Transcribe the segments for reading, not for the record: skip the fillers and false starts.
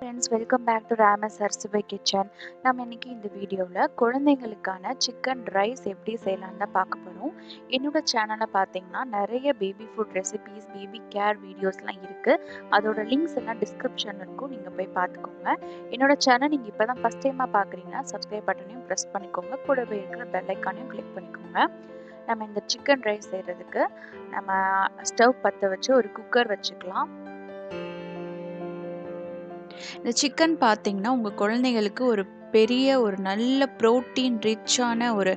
friends, welcome back to Ramas Arusuvai kitchen. நம்ம இன்னைக்கு இந்த வீடியோல குழந்தைகளுக்கான சிக்கன் ரைஸ் எப்படி செய்யலாம்னு தான் பார்க்க போறோம். என்னோட சேனலை பார்த்தீங்கன்னா நிறைய baby food recipes, baby care வீடியோஸ்லாம் இருக்கு. அதோட லிங்க்ஸ் எல்லாம் டிஸ்கிரிப்ஷன்ல இருக்கும், நீங்க போய் பார்த்துக்கோங்க. என்னோட சேனல் நீங்க இப்பதான் ஃபர்ஸ்ட் டைமா பார்க்குறீங்கன்னா சப்ஸ்கிரைப் பட்டனையும் ப்ரெஸ் பண்ணிக்கோங்க, கூடவே இருக்கிற பெல் ஐக்கானையும் கிளிக் பண்ணிக்கோங்க. நம்ம இந்த சிக்கன் ரைஸ் செய்யறதுக்கு நம்ம ஸ்டவ் பற்ற வச்சு ஒரு குக்கர் வச்சுக்கலாம். இந்த சிக்கன் பார்த்தீங்கன்னா உங்கள் குழந்தைங்களுக்கு ஒரு ஒரு நல்ல ப்ரோட்டீன் ரிச்சான ஒரு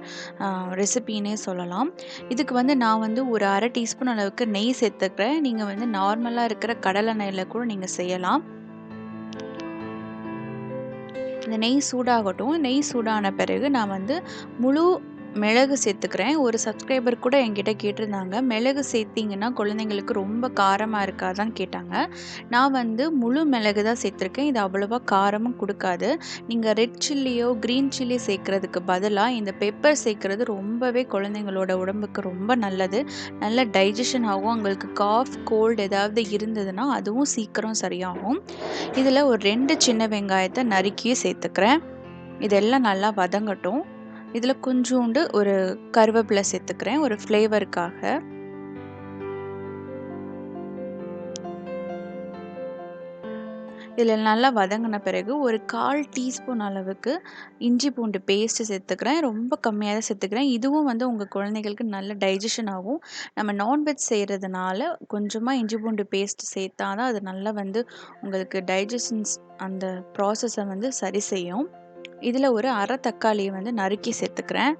ரெசிபின்னே சொல்லலாம். இதுக்கு நான் ஒரு அரை டீஸ்பூன் அளவுக்கு நெய் சேர்த்துக்கிறேன். நீங்கள் நார்மலாக இருக்கிற கடலெண்ணெயில் கூட நீங்கள் செய்யலாம். இந்த நெய் சூடாகட்டும். நெய் சூடான பிறகு நான் முழு மிளகு சேர்த்துக்கிறேன். ஒரு சப்ஸ்கிரைபர் கூட என்கிட்ட கேட்டிருந்தாங்க, மிளகு சேர்த்திங்கன்னா குழந்தைங்களுக்கு ரொம்ப காரமாக இருக்காதான்னு கேட்டாங்க. நான் முழு மிளகு தான் சேர்த்துருக்கேன். இது அவ்வளோவா காரமும் கொடுக்காது. நீங்கள் ரெட் சில்லியோ க்ரீன் சில்லி சேர்க்குறதுக்கு பதிலாக இந்த பெப்பர் சேர்க்குறது ரொம்பவே குழந்தைங்களோட உடம்புக்கு ரொம்ப நல்லது. நல்ல டைஜஷன் ஆகும். அவங்களுக்கு காஃப் கோல்டு ஏதாவது இருந்ததுன்னா அதுவும் சீக்கிரம் சரியாகும். இதில் ஒரு 2 சின்ன வெங்காயத்தை நறுக்கி சேர்த்துக்கிறேன். இதெல்லாம் நல்லா வதங்கட்டும். இதில் கொஞ்சோண்டு ஒரு கருவேப்பிலை சேர்த்துக்கிறேன் ஒரு ஃப்ளேவருக்காக. இதில் நல்லா வதங்கின பிறகு ஒரு 1/4 டீஸ்பூன் அளவுக்கு இஞ்சி பூண்டு பேஸ்ட்டு சேர்த்துக்கிறேன். ரொம்ப கம்மியாக தான் சேர்த்துக்கிறேன். இதுவும் உங்கள் குழந்தைகளுக்கு நல்ல டைஜஷன் ஆகும். நம்ம நான்வெஜ் செய்கிறதுனால கொஞ்சமாக இஞ்சி பூண்டு பேஸ்ட் சேர்த்தா தான் அது நல்லா உங்களுக்கு டைஜஷன்ஸ் அந்த ப்ராசஸை சரி செய்யும். இதில் ஒரு அரை தக்காளியை நறுக்கி சேர்த்துக்கிறேன்.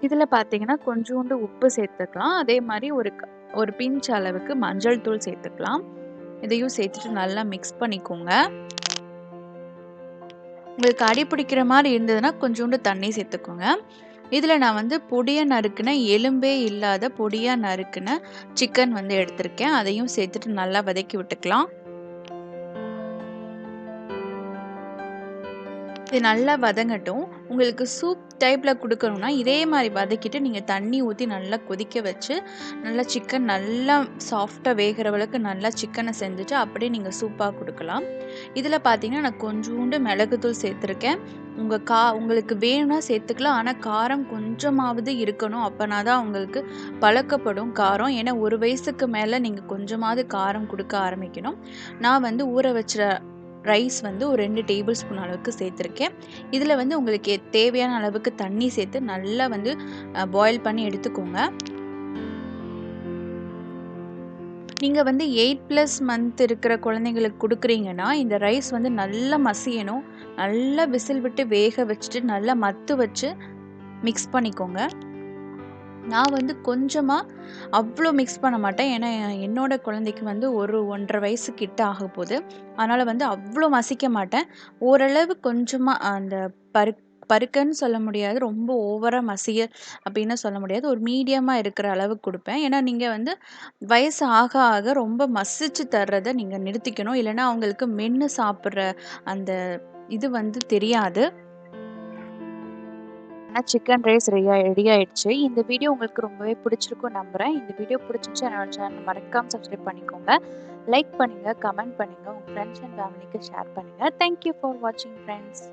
இதில் பார்த்தீங்கன்னா கொஞ்சோண்டு உப்பு சேர்த்துக்கலாம். அதே மாதிரி ஒரு பிஞ்ச் அளவுக்கு மஞ்சள் தூள் சேர்த்துக்கலாம். இதையும் சேர்த்துட்டு நல்லா மிக்ஸ் பண்ணிக்கோங்க. உங்களுக்கு அடி பிடிக்கிற மாதிரி இருந்ததுன்னா கொஞ்சோண்டு தண்ணி சேர்த்துக்கோங்க. இதில் நான் பொடியாக நறுக்குன எலும்பே இல்லாத பொடியாக நறுக்குன சிக்கன் எடுத்திருக்கேன். அதையும் சேர்த்துட்டு நல்லா வதக்கி விட்டுக்கலாம். இது நல்லா வதங்கட்டும். உங்களுக்கு சூப் டைப்பில் கொடுக்கணுன்னா இதே மாதிரி வதக்கிட்டு நீங்கள் தண்ணி ஊற்றி நல்லா கொதிக்க வச்சு நல்லா சிக்கன் நல்லா சாஃப்டாக வேகிற அளவுக்கு நல்லா சிக்கனை செஞ்சுட்டு அப்படியே நீங்கள் சூப்பாக கொடுக்கலாம். இதில் பார்த்தீங்கன்னா நான் கொஞ்சோண்டு மிளகுத்தூள் சேர்த்துருக்கேன். உங்களுக்கு வேணும்னா சேர்த்துக்கலாம். ஆனால் காரம் கொஞ்சமாவது இருக்கணும். அப்போனா தான் உங்களுக்கு பழக்கப்படும் காரம். ஏன்னா 1 வயசுக்கு மேலே நீங்கள் கொஞ்சமாவது காரம் கொடுக்க ஆரம்பிக்கணும். நான் ஊற வச்ச ரைஸ் ஒரு 2 டேபிள் ஸ்பூன் அளவுக்கு சேர்த்துருக்கேன். இதில் உங்களுக்கு தேவையான அளவுக்கு தண்ணி சேர்த்து நல்லா பாயில் பண்ணி எடுத்துக்கோங்க. நீங்கள் 8+ மந்த் இருக்கிற குழந்தைங்களுக்கு கொடுக்குறீங்கன்னா இந்த ரைஸ் நல்லா மசியணும். நல்லா விசில் விட்டு வேக வச்சுட்டு நல்லா மத்து வச்சு மிக்ஸ் பண்ணிக்கோங்க. நான் கொஞ்சமாக அவ்வளோ மிக்ஸ் பண்ண மாட்டேன். ஏன்னா என்னோட குழந்தைக்கு 1-1.5 வயசு கிட்ட ஆக போகுது. அதனால் அவ்வளோ மசிக்க மாட்டேன். ஓரளவு கொஞ்சமாக அந்த பருக்கன்னு சொல்ல முடியாது, ரொம்ப ஓவராக மசிய அப்படின்னு சொல்ல முடியாது, ஒரு மீடியமாக இருக்கிற அளவுக்கு கொடுப்பேன். ஏன்னா நீங்கள் வயசு ஆக ஆக ரொம்ப மசிச்சு தர்றதை நீங்கள் நிறுத்திக்கணும். இல்லைன்னா அவங்களுக்கு மென்று சாப்பிட்ற அந்த இது தெரியாது. சிக்கன் ரைஸ் ரெடி ஆயிடுச்சு. இந்த வீடியோ உங்களுக்கு ரொம்பவே பிடிச்சிருக்கும் நம்புறேன். இந்த வீடியோ பிடிச்சிருந்துச்சு என்னோட சேனல் மறக்காம சப்ஸ்கிரைப் பண்ணிக்கோங்க. லைக் பண்ணுங்க, கமெண்ட் பண்ணுங்க, உங்க ஃப்ரெண்ட்ஸ் அண்ட் ஃபேமிலிக்கு ஷேர் பண்ணுங்க. தேங்க்யூ ஃபார் வாட்சிங் ஃப்ரெண்ட்ஸ்.